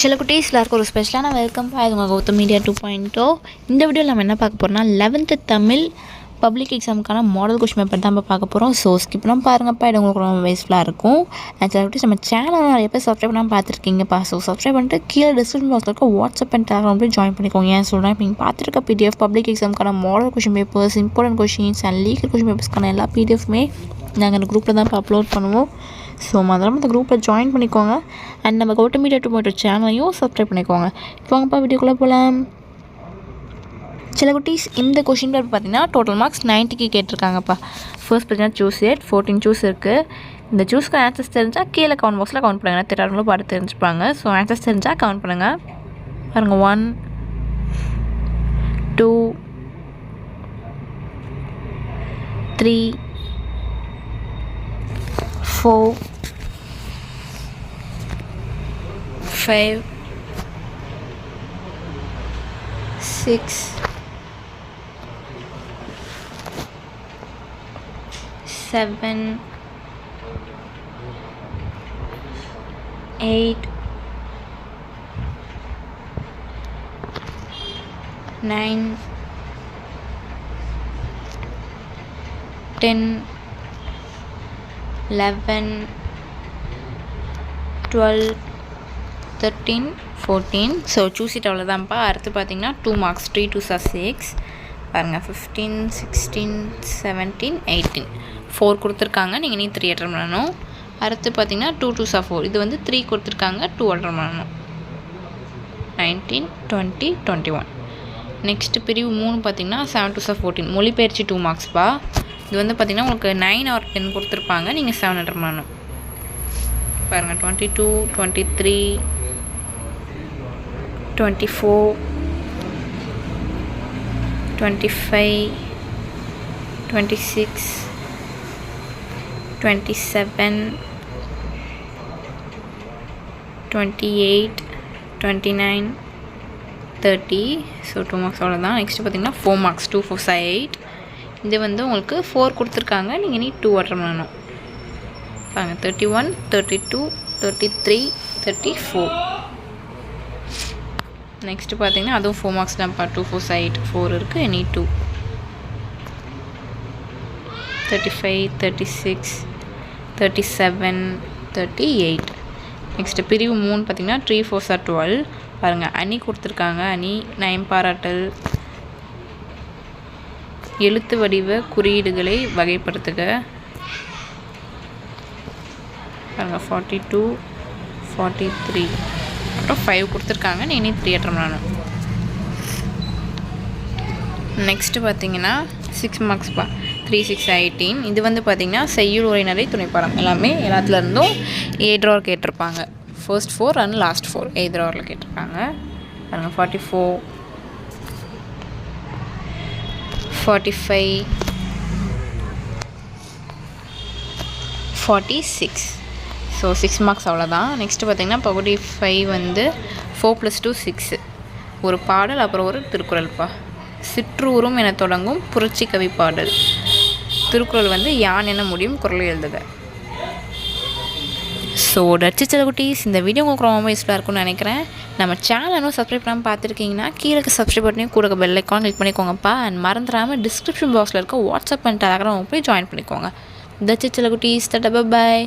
சில குட்டீஸில் இருக்க ஒரு ஸ்பெஷலான வெல்கம் இது உங்கள் கௌதம் மீடியா 2.0. இந்த வீடியோவில் நம்ம என்ன பார்க்க போகிறோம்னா 11th தமிழ் பப்ளிக் எக்ஸாமுக்கான மாடல் கொஸ்டின் பேப்பர் தான் பார்க்க போகிறோம். ஸோ ஸ்கிப் பண்ணாமல் பாருங்கப்பா, இது உங்களுக்கு ரொம்ப வேஸ்ட்ஃபுல்லாக இருக்கும். சில குட்டீஸ் நம்ம சேனல் நிறைய பேர் சப்ஸ்கிரைப் பண்ணாமல் பார்த்துருக்கீங்கப்பா. ஸோ சப்ஸ்கிரைப் பண்ணிட்டு கீழே டிஸ்கிரிப்ஷன் பாக்ஸில் இருக்க வாட்ஸ்அப் அண்ட் டெலிகிராம் போய் ஜாயின் பண்ணிக்கோங்க. ஏன் சொல்கிறேன், இப்போ நீங்கள் பார்த்துருக்க பிடிஎஃப் பப்ளிக் எக்ஸாமுக்கான model question papers, important questions and legal question பேப்பர்ஸ்க்கான எல்லா பிடிஎஃப்மே நாங்கள் அந்த குரூப்பில் தான் இப்போ அப்லோட் பண்ணுவோம். ஸோ மறக்காம இந்த குரூப்பில் ஜாயின் பண்ணிக்கோங்க. அண்ட் நம்ம கௌதம் மீடியா 2.0 சேனலையும் சப்ஸ்கிரைப் பண்ணிக்கோங்க. இப்போ வாங்கப்பா வீடியோக்குள்ளே போகலாம். சில குட்டீஸ் இந்த கொஷின் பேப்பர் பார்த்தீங்கன்னா டோட்டல் மார்க்ஸ் 90க்கு கேட்டிருக்காங்கப்பா. ஃபர்ஸ்ட் பார்த்தீங்கன்னா சூஸ் இட் 14 சூஸ் இருக்குது. இந்த சூஸ்க்கு ஆன்சர்ஸ் தெரிஞ்சால் கீழே கவுண்ட் பாக்ஸில் கவுண்ட் பண்ணுங்கள். தெரியாதவங்களும் பார்த்து தெரிஞ்சுப்பாங்க. ஸோ ஆன்சர்ஸ் தெரிஞ்சால் கவுண்ட் பண்ணுங்கள். பாருங்கள் 1 2 3 4 5 6 7 8 9 10 11 12 13 14. ஸோ சூஸ் இட் அவ்வளோதான்ப்பா. அடுத்து பார்த்தீங்கன்னா 2 மார்க்ஸ் 3 2s are 6. பாருங்கள் 15 16 17 18 4 கொடுத்துருக்காங்க. நீங்கள் 3 அட்டன் பண்ணணும். அடுத்து பார்த்தீங்கன்னா 2 2s are 4. இது வந்து 3 கொடுத்துருக்காங்க, 2 அட்டன் பண்ணணும். 19 20 21. நெக்ஸ்ட்டு பிரிவு 3 பார்த்தீங்கன்னா 7 2s are 14. மொழிபெயர்ச்சி 2 மார்க்ஸ்ப்பா. இது வந்து பார்த்திங்கன்னா உங்களுக்கு 9 or 10 கொடுத்துருப்பாங்க, நீங்கள் 7 அட்டன் பண்ணணும். பாருங்கள் 22 23 24 25 26 27 28 29 30. ஸோ 2 மார்க்ஸ் அவ்வளோதான். நெக்ஸ்ட்டு பார்த்திங்கன்னா 4 மார்க்ஸ் 2 4s are 8. இது வந்து உங்களுக்கு 4 கொடுத்துருக்காங்க, நீங்கள் 2 அட்டன் பண்ணணும். பாருங்கள் 31 32 33 34. நெக்ஸ்ட்டு பார்த்தீங்கன்னா அதுவும் 4 மார்க்ஸ் தான்ப்பா. 2 4s are 8 4 இருக்குது, 2 35 36 37 38. நெக்ஸ்ட்டு பிரிவு 3 பார்த்தீங்கன்னா 3 4s are 12. பாருங்கள் அணி கொடுத்துருக்காங்க. அணி நயம் பாராட்டல், எழுத்து வடிவ குறியீடுகளை வகைப்படுத்துக. பாருங்கள் 42 43 அப்புறம் 5 கொடுத்துருக்காங்க, நீ 3 அட்டன் பண்ணணும். நெக்ஸ்ட்டு பார்த்தீங்கன்னா 6 மார்க்ஸ்ப்பா 3 6 18. இது வந்து பார்த்திங்கன்னா செய்யுள் உரைநடை துணைப்பாடம் எல்லாமே எல்லாத்துலேருந்தும் A-drawer கேட்டிருப்பாங்க. ஃபர்ஸ்ட் 4 அண்ட் லாஸ்ட் 4 A-drawerல கேட்டிருக்காங்க. பாருங்கள் 44 45 46. ஸோ 6 மார்க்ஸ் அவ்வளோதான். நெக்ஸ்ட்டு பார்த்திங்கன்னா பகுதி 5 வந்து 4 + 2 6. ஒரு பாடல் அப்புறம் ஒரு திருக்குறள்ப்பா. சிற்றூரும் என தொடங்கும் புரட்சி கவி பாடல். திருக்குறள் வந்து யான் என முடியும் குறளை எழுதுக. ஸோ சில குட்டீஸ் இந்த வீடியோ உங்களுக்கு ரொம்ப யூஸ்ஃபுல்லாக இருக்கும்னு நினைக்கிறேன். நம்ம சேனலும் சப்ஸ்கிரைப் பண்ணாமல் பார்த்துருக்கீங்கன்னா கீழே சப்ஸ்கிரைப் பண்ணி கூட பெல் ஐக்கான் கிளிக் பண்ணிக்கோங்கப்பா. அண்ட் மறந்துடாமல் டிஸ்கிரிப்ஷன் பாக்ஸில் இருக்க வாட்ஸ்அப் அண்ட் டெலிகிராம் போய் ஜாயின் பண்ணிக்கோங்க. சில குட்டீஸ். Tata bye.